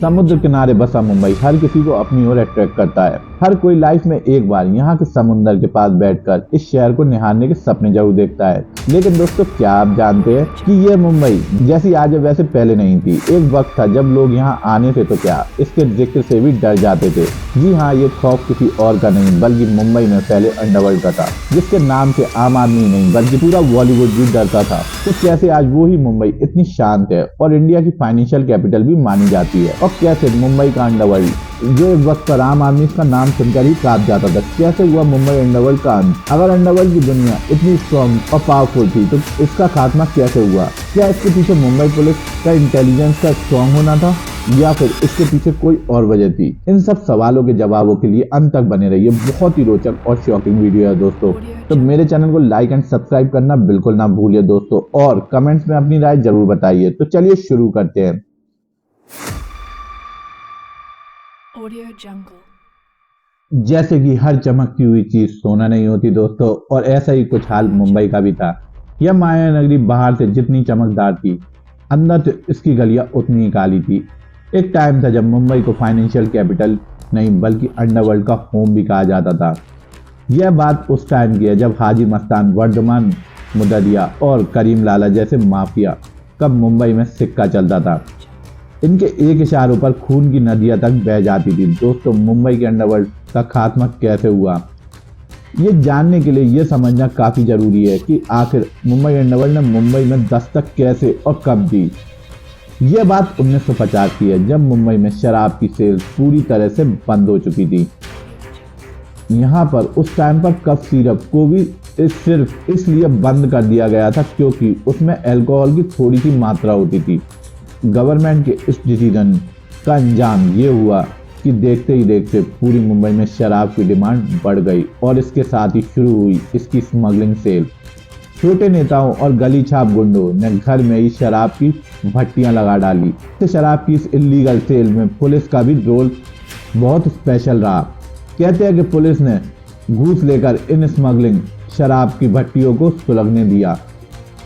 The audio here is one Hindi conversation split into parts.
समुद्र किनारे बसा मुंबई हर किसी को अपनी ओर अट्रैक्ट करता है। हर कोई लाइफ में एक बार यहाँ के समुद्र के पास बैठकर इस शहर को निहारने के सपने जरूर देखता है। लेकिन दोस्तों, क्या आप जानते हैं कि ये मुंबई जैसी आज है वैसे पहले नहीं थी। एक वक्त था जब लोग यहाँ आने से तो क्या, इसके जिक्र से भी डर जाते थे। जी हाँ, ये खौफ किसी और का नहीं बल्कि मुंबई में पहले अंडरवर्ल्ड का था, जिसके नाम से आम आदमी नहीं बल्कि पूरा बॉलीवुड भी डरता था। तो कैसे आज वो ही मुंबई इतनी शांत है और इंडिया की फाइनेंशियल कैपिटल भी मानी जाती है। और कैसे मुंबई का अंडरवर्ल्ड, जो एक वक्त पर आम आदमी इसका नाम सुनकर ही कांप जाता था, कैसे हुआ मुंबई अंडरवर्ल्ड का अंत। अगर अंडरवर्ल्ड की दुनिया इतनी स्ट्रॉन्ग और पावरफुल थी तो इसका खात्मा कैसे हुआ। क्या इसके पीछे मुंबई पुलिस का इंटेलिजेंस का स्ट्रॉन्ग होना था या फिर इसके पीछे कोई और वजह थी। इन सब सवालों के जवाबों के लिए अंत तक बने रहिए। बहुत ही रोचक और शॉकिंग वीडियो है दोस्तों। तो मेरे चैनल को लाइक एंड सब्सक्राइब करना बिल्कुल ना भूलिए दोस्तों, और कमेंट्स में अपनी राय जरूर बताइए। तो चलिए शुरू करते हैं। जैसे कि हर चमकती हुई चीज सोना नहीं होती दोस्तों, और ऐसा ही कुछ हाल मुंबई का भी था। यह माया नगरी बाहर से जितनी चमकदार थी, अंदर से इसकी गलियां उतनी ही काली थी। एक टाइम था जब मुंबई को फाइनेंशियल कैपिटल नहीं बल्कि अंडरवर्ल्ड का होम भी कहा जाता था। यह बात उस टाइम की है जब हाजी मस्तान, वर्धमान मुददिया और करीम लाला जैसे माफिया कब मुंबई में सिक्का चलता था। इनके एक इशारों पर खून की नदियां तक बह जाती थी। दोस्तों, मुंबई के अंडरवर्ल्ड का खात्मा कैसे हुआ, ये जानने के लिए ये समझना काफी जरूरी है कि आखिर मुंबई अंडरवर्ल्ड ने मुंबई में दस्तक कैसे और कब दी। यह बात 1950 की है, जब मुंबई में शराब की सेल पूरी तरह से बंद हो चुकी थी। यहाँ पर उस टाइम पर कफ सिरप को भी सिर्फ इसलिए बंद कर दिया गया था क्योंकि उसमें अल्कोहल की थोड़ी सी मात्रा होती थी। गवर्नमेंट के इस डिसीजन का अंजाम ये हुआ कि देखते ही देखते पूरी मुंबई में शराब की डिमांड बढ़ गई और इसके साथ ही शुरू हुई इसकी स्मगलिंग सेल। छोटे नेताओं और गली छाप गुंडों ने घर में ही शराब की भट्टियां लगा डाली। तो शराब की इस इलीगल सेल में पुलिस का भी रोल बहुत स्पेशल रहा। कहते हैं कि पुलिस ने घूस लेकर इन स्मगलिंग शराब की भट्टियों को सुलगने दिया,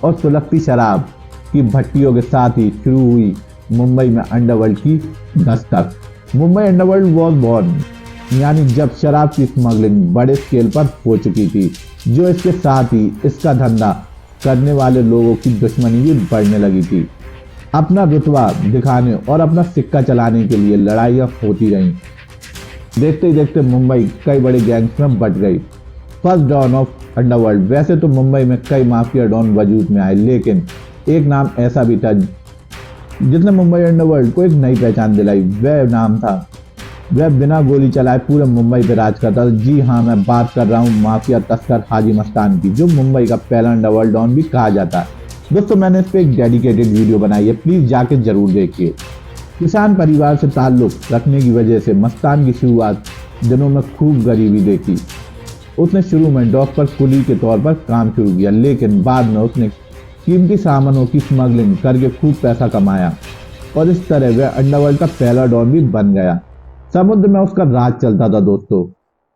और सुलगती शराब की भट्टियों के साथ ही शुरू हुई मुंबई में अंडरवर्ल्ड की Dastak. Mumbai underworld was born, यानी जब शराब की स्मगलिंग बड़े स्केल पर हो चुकी थी, जो इसके साथ ही इसका धंधा करने वाले लोगों की दुश्मनी भी बढ़ने लगी थी। अपना रुतबा दिखाने और अपना सिक्का चलाने के लिए लड़ाइयाँ होती रहीं। देखते ही देखते मुंबई कई बड़े गैंग्स में बट गई। First don of underworld. वैसे तो मुंबई में कई माफिया डॉन वजूद में आए, लेकिन एक नाम ऐसा भी था जिसने मुंबई अंडरवर्ल्ड को एक नई पहचान दिलाई। वह बिना गोली चलाए पूरे मुंबई पे राज करता था। जी हाँ, मैं बात कर रहा हूँ माफिया तस्कर हाजी मस्तान की, जो मुंबई का पहला अंडरवर्ल्ड डॉन भी कहा जाता है। दोस्तों, मैंने इस पे एक डेडिकेटेड वीडियो बनाई है, प्लीज जाके जरूर देखिए। किसान परिवार से ताल्लुक रखने की वजह से मस्तान की शुरुआत दिनों में खूब गरीबी देखी। उसने शुरू में डॉक पर कुली के तौर पर काम शुरू किया, लेकिन बाद में उसने कीमती सामानों की स्मगलिंग करके खूब पैसा कमाया, और इस तरह वह अंडरवर्ल्ड का पहला डॉन भी बन गया। समुद्र में उसका राज चलता था दोस्तों।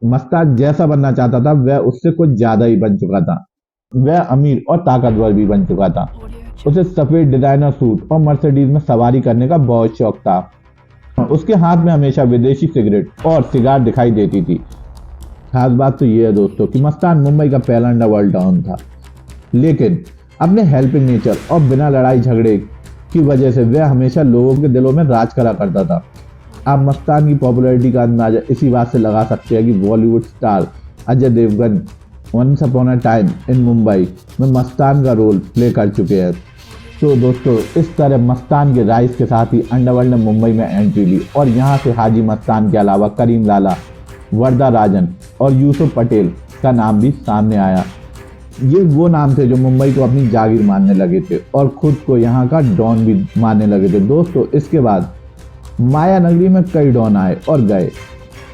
मस्तान जैसा बनना चाहता था वह उससे कुछ ज्यादा ही बन चुका था। वह अमीर और ताकतवर भी बन चुका था। उसे सफेद डिजाइनर सूट और मर्सिडीज में सवारी करने का बहुत शौक था। उसके हाथ में हमेशा विदेशी सिगरेट और सिगार दिखाई देती थी। खास बात तो यह है दोस्तों कि मस्तान मुंबई का पहला अंडरवर्ल्ड डॉन था, लेकिन अपने हेल्पिंग नेचर और बिना लड़ाई झगड़े की वजह से वह हमेशा लोगों के दिलों में राज करा करता था। आप मस्तान की पॉपुलैरिटी का अंदाजा इसी बात से लगा सकते हैं कि Bollywood star Ajay Devgan once upon a time in Mumbai में मस्तान का रोल प्ले कर चुके हैं। तो दोस्तों, इस तरह मस्तान के राइज के साथ ही अंडरवर्ल्ड ने मुंबई में एंट्री ली, और यहाँ से हाजी मस्तान के अलावा करीम लाला, वर्दा राजन और यूसुफ पटेल का नाम भी सामने आया। ये वो नाम थे जो मुंबई को अपनी जागीर मानने लगे थे और खुद को यहाँ का डॉन भी मानने लगे थे। दोस्तों, इसके बाद माया नगरी में कई डॉन आए और गए।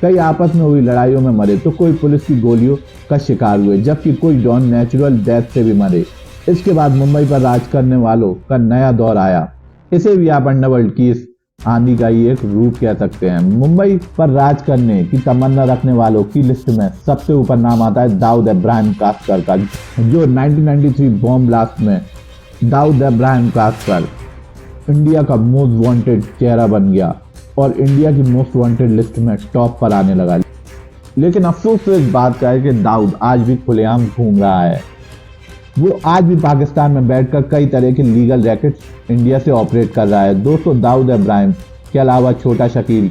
कई आपस में हुई लड़ाइयों में मरे तो कोई पुलिस की गोलियों का शिकार हुए, जबकि कोई डॉन नेचुरल डेथ से भी मरे। इसके बाद मुंबई पर राज करने वालों का नया दौर आया। इसे भी आप अंडरवर्ल्ड की इस आंधी का ही एक रूप कह सकते हैं। मुंबई पर राज करने की तमन्ना रखने वालों की लिस्ट में सबसे ऊपर नाम आता है दाऊद इब्राहिम कास्कर का, जो 1993 बॉम्ब ब्लास्ट में दाऊद इब्राहिम कास्कर इंडिया का मोस्ट वांटेड चेहरा बन गया। और इंडिया की मोस्ट वांटेड लिस्ट में टॉप पर आने लगा। लेकिन अफसोस तो इस बात का है कि दाऊद आज भी खुलेआम घूम रहा है। वो आज भी पाकिस्तान में बैठकर कई तरह के लीगल रैकेट्स इंडिया से ऑपरेट कर रहा है। दोस्तों, दाऊद इब्राहिम के अलावा छोटा शकील,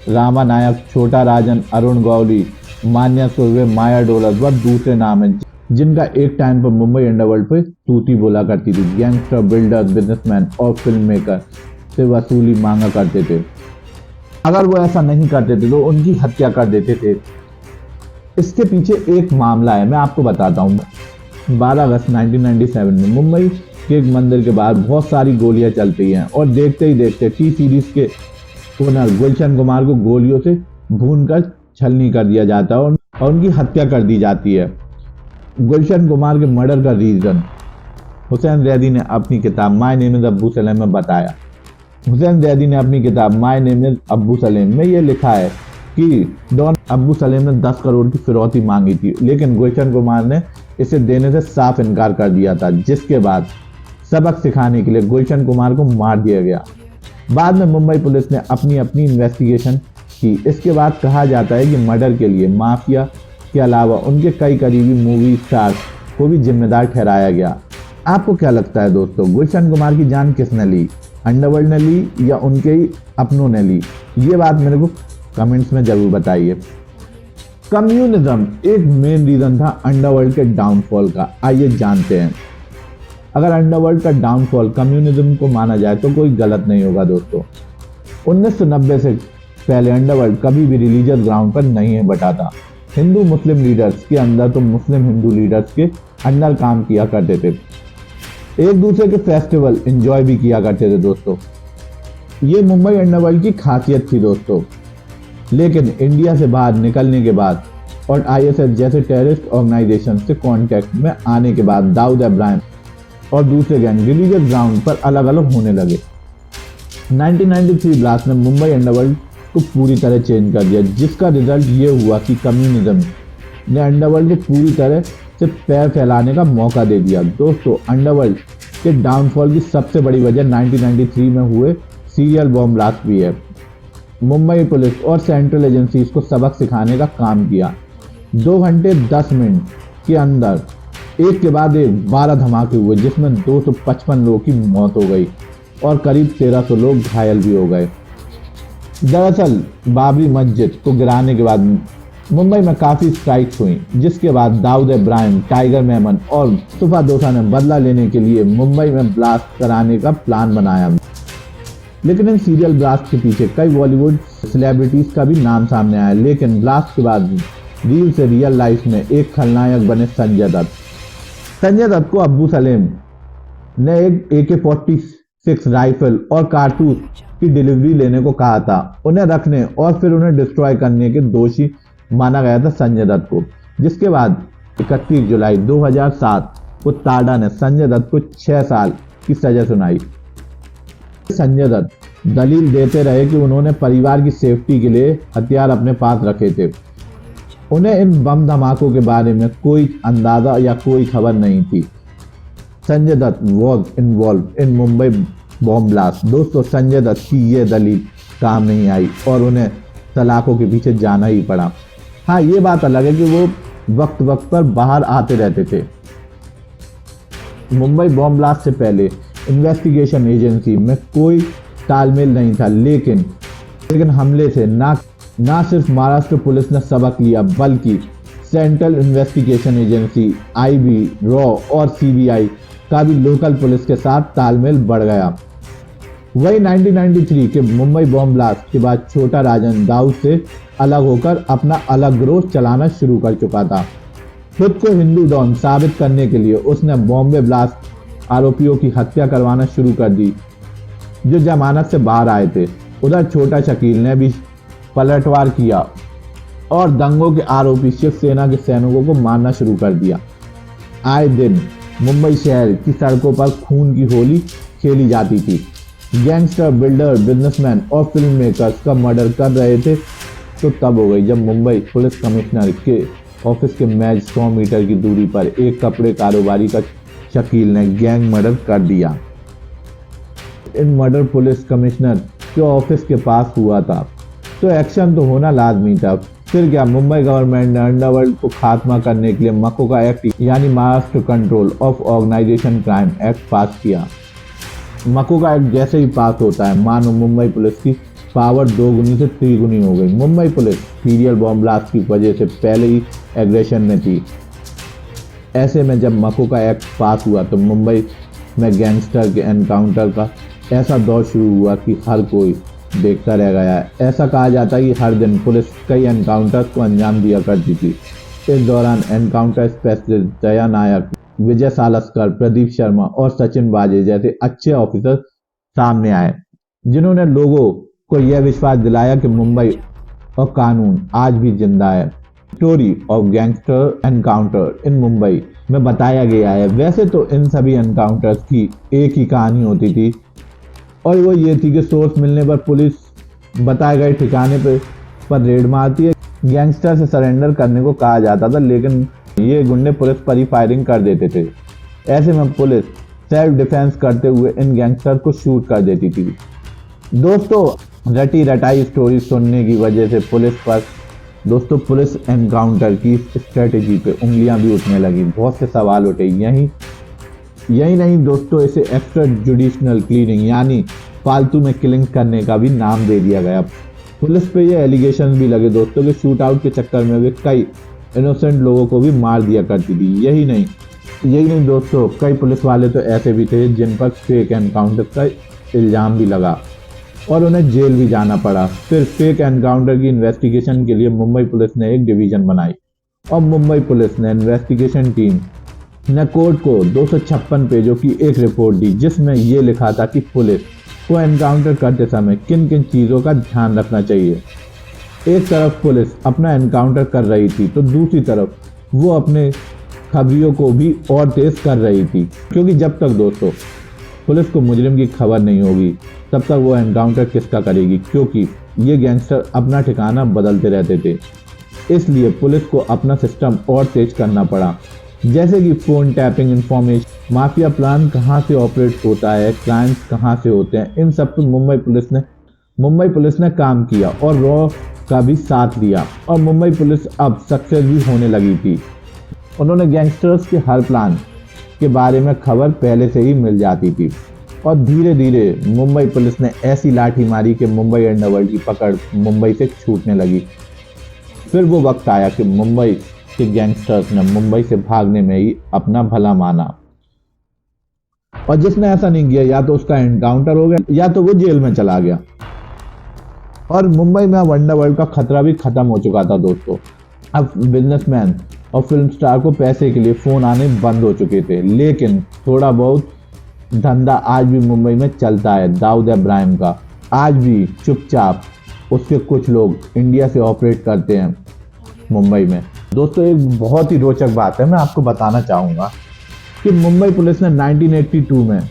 रामा नायक, छोटा राजन, अरुण गौली, मान्या सुर्वे, माया डोलर व दूसरे नाम हैं जिनका एक टाइम पर मुंबई अंडरवर्ल्ड पर तूती बोला करती थी। गैंगस्टर, बिल्डर, बिजनेसमैन और फिल्म मेकर से वसूली मांगा करते थे। अगर वो ऐसा नहीं करते थे तो उनकी हत्या कर देते थे। इसके पीछे एक मामला है, मैं आपको बताता हूँ। 12 अगस्त 1997 में मुंबई के एक मंदिर के बाहर बहुत सारी गोलियां चलती हैं और देखते ही देखते टी सीरीज के ओनर गुलशन कुमार को गोलियों से भूनकर छलनी कर दिया जाता है और उनकी हत्या कर दी जाती है। गुलशन कुमार के मर्डर का रीजन हुसैन जैदी ने अपनी किताब माय नेम इज अब्बू सलेम में बताया। हुसैन जैदी ने अपनी किताब माय नेम इज अब्बू सलेम में ये लिखा है कि डॉन अब्बू सलेम ने 10 करोड़ की फिरौती मांगी थी, लेकिन गुलशन कुमार ने इसे देने से साफ इनकार कर दिया था, जिसके बाद सबक सिखाने के लिए गुलशन कुमार को मार दिया गया। बाद में मुंबई पुलिस ने अपनी इन्वेस्टिगेशन की। इसके बाद कहा जाता है कि मर्डर के लिए माफिया के अलावा उनके कई करीबी मूवी स्टार्स को भी जिम्मेदार ठहराया गया। आपको क्या लगता है दोस्तों, गुलशन कुमार की जान किसने ली? अंडरवर्ल्ड ने ली या उनके ही अपनों ने ली? ये बात मेरे को कमेंट्स में जरूर बताइए। कम्युनिज्म एक मेन रीजन था अंडरवर्ल्ड के डाउनफॉल का। आइए जानते हैं। अगर अंडरवर्ल्ड का डाउनफॉल कम्युनिज्म को माना जाए तो कोई गलत नहीं होगा दोस्तों। 1990 से पहले अंडरवर्ल्ड कभी भी रिलीजियस ग्राउंड पर नहीं है बटा था। हिंदू मुस्लिम लीडर्स के अंदर तो मुस्लिम हिंदू लीडर्स के अंडर काम किया करते थे, एक दूसरे के फेस्टिवल एंजॉय भी किया करते थे दोस्तों। ये मुंबई अंडरवर्ल्ड की खासियत थी दोस्तों। लेकिन इंडिया से बाहर निकलने के बाद और आईएसएस जैसे टेररिस्ट ऑर्गेनाइजेशन से कांटेक्ट में आने के बाद दाऊद इब्राहिम और दूसरे गैंग रिलीजियस ग्राउंड पर अलग अलग होने लगे। 1993 ब्लास्ट ने मुंबई अंडरवर्ल्ड को पूरी तरह चेंज कर दिया, जिसका रिजल्ट ये हुआ कि कम्युनिज्म ने अंडरवर्ल्ड को पूरी तरह से पैर फैलाने का मौका दे दिया। दोस्तों, अंडरवर्ल्ड के डाउनफॉल की सबसे बड़ी वजह 1993 में हुए सीरियल बॉम्ब ब्लास्ट भी है। मुंबई पुलिस और सेंट्रल एजेंसीज को सबक सिखाने का काम किया। 2 घंटे 10 मिनट के अंदर एक के बाद एक 12 धमाके हुए, जिसमें 255 लोगों की मौत हो गई और करीब 1300 लोग घायल भी हो गए। दरअसल बाबरी मस्जिद को गिराने के बाद मुंबई में काफी स्ट्राइक्स हुई, जिसके बाद दाऊद इब्राहिम, टाइगर मेमन और मुस्तफा दोसा ने बदला लेने के लिए मुंबई में ब्लास्ट कराने का प्लान बनाया। लेकिन इन सीरियल ब्लास्ट के पीछे कई बॉलीवुड सेलिब्रिटीज का भी नाम सामने आया। लेकिन ब्लास्ट के बाद रील से रियल लाइफ में एक खलनायक बने संजय दत्त। संजय दत्त को अब्बू सलेम ने एक AK-46 राइफल और कारतूस की डिलीवरी लेने को कहा था। उन्हें रखने और फिर उन्हें डिस्ट्रॉय करने के दोषी माना गया था संजय दत्त को, जिसके बाद 31 जुलाई 2007 को टाडा ने संजय दत्त को 6 साल की सजा सुनाई। संजय दत्त दलील देते रहे कि उन्होंने परिवार की सेफ्टी के लिए हथियार अपने पास रखे थे। उन्हें इन बम धमाकों के बारे में कोई अंदाजा या कोई खबर नहीं थी। Sanjay Dutt was involved in Mumbai bomb blast. दोस्तों, संजय दत्त की ये दलील काम नहीं आई और उन्हें सलाखों के पीछे जाना ही पड़ा। हाँ, ये बात अलग है कि वो वक्त वक्त पर बाहर आते रहते थे। मुंबई बॉम्ब ब्लास्ट से पहले इन्वेस्टिगेशन एजेंसी में कोई तालमेल नहीं था, लेकिन हमले से ना सिर्फ महाराष्ट्र पुलिस ने सबक लिया, बल्कि central investigation agency IB, raw और CBI का भी लोकल पुलिस के साथ तालमेल बढ़ गया। वही 1993 के मुंबई बॉम्ब ब्लास्ट के बाद छोटा राजन दाऊद से अलग होकर अपना अलग गिरोह चलाना शुरू कर चुका था। खुद को हिंदू डॉन साबित करने के लिए उसने बॉम्बे ब्लास्ट आरोपियों की हत्या करवाना शुरू कर दी, जो जमानत से बाहर आए थे। उधर छोटा शकील ने भी पलटवार किया और दंगों के आरोपी शिवसेना के सैनिकों को मारना शुरू कर दिया। आए दिन मुंबई शहर की सड़कों पर खून की होली खेली जाती थी। गैंगस्टर, बिल्डर, बिजनेसमैन और फिल्म मेकर्स का मर्डर कर रहे थे तो तब हो गई जब मुंबई पुलिस कमिश्नर के ऑफिस के महज 100 मीटर की दूरी पर एक कपड़े कारोबारी का शकील ने गैंग मर्डर कर दिया। इन मर्डर पुलिस कमिश्नर जो ऑफिस के पास हुआ था, तो एक्शन तो होना लाजमी था। फिर क्या, मुंबई गवर्नमेंट ने अंडरवर्ल्ड को खात्मा करने के लिए मकोका एक्ट यानी Maharashtra control of organisation crime act pass किया। मकोका एक्ट जैसे ही पास होता है, मानो मुंबई पुलिस की पावर दोगुनी से त्रिगुनी हो गई। Mumbai police serial bomb blast की वजह से पहले ही एग्रेशन में थी। ऐसे में जब मकोका एक्ट पास हुआ तो मुंबई में गैंगस्टर के एनकाउंटर का ऐसा दौर शुरू हुआ कि हर कोई देखता रह गया है। ऐसा कहा जाता है कि हर दिन पुलिस कई एनकाउंटर्स को अंजाम दिया करती थी। इस दौरान एनकाउंटर स्पेशलिस्ट दया नायक, विजय सालस्कर, प्रदीप शर्मा और सचिन बाजे जैसे अच्छे ऑफिसर सामने आए, जिन्होंने लोगों को यह विश्वास दिलाया कि मुंबई और कानून आज भी जिंदा है। Story of gangster encounter in Mumbai में बताया गया है। वैसे तो इन सभी एनकाउंटर्स की एक ही कहानी होती थी, और वो ये थी कि सोर्स मिलने पर पुलिस बताए गए ठिकाने पर रेड मारती है। गैंगस्टर से सरेंडर करने को कहा जाता था, लेकिन ये गुंडे पुलिस पर ही फायरिंग कर देते थे। ऐसे में पुलिस सेल्फ डिफेंस करते हुए इन गैंगस्टर को शूट कर देती थी। दोस्तों, रटी रटाई स्टोरी सुनने की वजह से पुलिस एनकाउंटर की स्ट्रेटेजी पे उंगलियां भी उठने लगी। बहुत से सवाल उठे। यही नहीं दोस्तों, इसे एक्स्ट्रा जुडिशनल क्लीनिंग यानी फालतू में किलिंग करने का भी नाम दे दिया गया। पुलिस पे ये एलिगेशन भी लगे दोस्तों कि शूट आउट के चक्कर में वे कई इनोसेंट लोगों को भी मार दिया करती थी। यही नहीं दोस्तों, कई पुलिस वाले तो ऐसे भी थे जिन पर फेक एनकाउंटर का इल्जाम भी लगा और उन्हें जेल भी जाना पड़ा। फिर फेक एनकाउंटर की इन्वेस्टिगेशन के लिए मुंबई पुलिस ने एक डिवीजन बनाई और मुंबई पुलिस ने इन्वेस्टिगेशन टीम ने कोर्ट को 256 पेजों की एक रिपोर्ट दी, जिसमें यह लिखा था कि पुलिस को एनकाउंटर करते समय किन किन चीज़ों का ध्यान रखना चाहिए। एक तरफ पुलिस अपना एनकाउंटर कर रही थी, तो दूसरी तरफ वो अपने खबरियों को भी और तेज कर रही थी, क्योंकि जब तक दोस्तों पुलिस को मुजरिम की खबर नहीं होगी तब तक वो एनकाउंटर किसका करेगी, क्योंकि ये गैंगस्टर अपना ठिकाना बदलते रहते थे। इसलिए पुलिस को अपना सिस्टम और तेज करना पड़ा, जैसे कि phone tapping information, mafia plan कहाँ से ऑपरेट होता है, क्राइम्स कहाँ से होते हैं, इन सब पर मुंबई पुलिस ने काम किया और रॉ का भी साथ दिया, और मुंबई पुलिस अब सक्सेस भी होने लगी थी। उन्होंने गैंगस्टर्स के हर प्लान के बारे में खबर पहले से ही मिल जाती थी, और धीरे धीरे मुंबई पुलिस ने ऐसी लाठी मारी कि मुंबई अंडरवर्ल्ड की पकड़ मुंबई से छूटने लगी। फिर वो वक्त आया कि मुंबई के गैंगस्टर्स ने मुंबई से भागने में ही अपना भला माना, और जिसने ऐसा नहीं किया या तो उसका एनकाउंटर हो गया या तो वो जेल में चला गया। और मुंबई में अब अंडरवर्ल्ड का खतरा भी खत्म हो चुका था दोस्तों। अब बिजनेसमैन और फिल्म स्टार को पैसे के लिए फोन आने बंद हो चुके थे, लेकिन थोड़ा बहुत धंधा आज भी मुंबई में चलता है। दाऊद इब्राहिम का आज भी चुपचाप उसके कुछ लोग इंडिया से ऑपरेट करते हैं मुंबई में। दोस्तों, एक बहुत ही रोचक बात है, मैं आपको बताना चाहूँगा कि मुंबई पुलिस ने 1982 में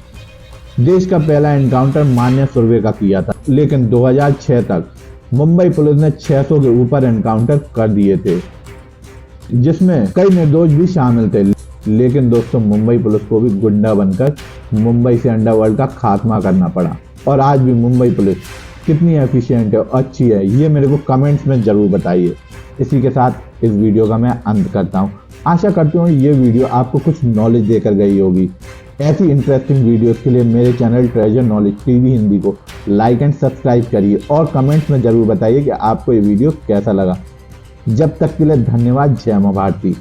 देश का पहला एनकाउंटर मान्य सुरवे का किया था, लेकिन 2006 तक मुंबई पुलिस ने 600 के ऊपर एनकाउंटर कर दिए थे, जिसमें कई निर्दोष भी शामिल थे। लेकिन दोस्तों, मुंबई पुलिस को भी गुंडा बनकर मुंबई से अंडरवर्ल्ड का खात्मा करना पड़ा। और आज भी मुंबई पुलिस कितनी एफिशिएंट है और अच्छी है, ये मेरे को कमेंट्स में ज़रूर बताइए। इसी के साथ इस वीडियो का मैं अंत करता हूँ। आशा करती हूँ ये वीडियो आपको कुछ नॉलेज देकर गई होगी। ऐसी इंटरेस्टिंग वीडियोस के लिए मेरे channel treasure knowledge TV Hindi को लाइक एंड सब्सक्राइब करिए, और कमेंट्स में ज़रूर बताइए कि आपको ये वीडियो कैसा लगा। जब तक के लिए धन्यवाद। जय मां भारती।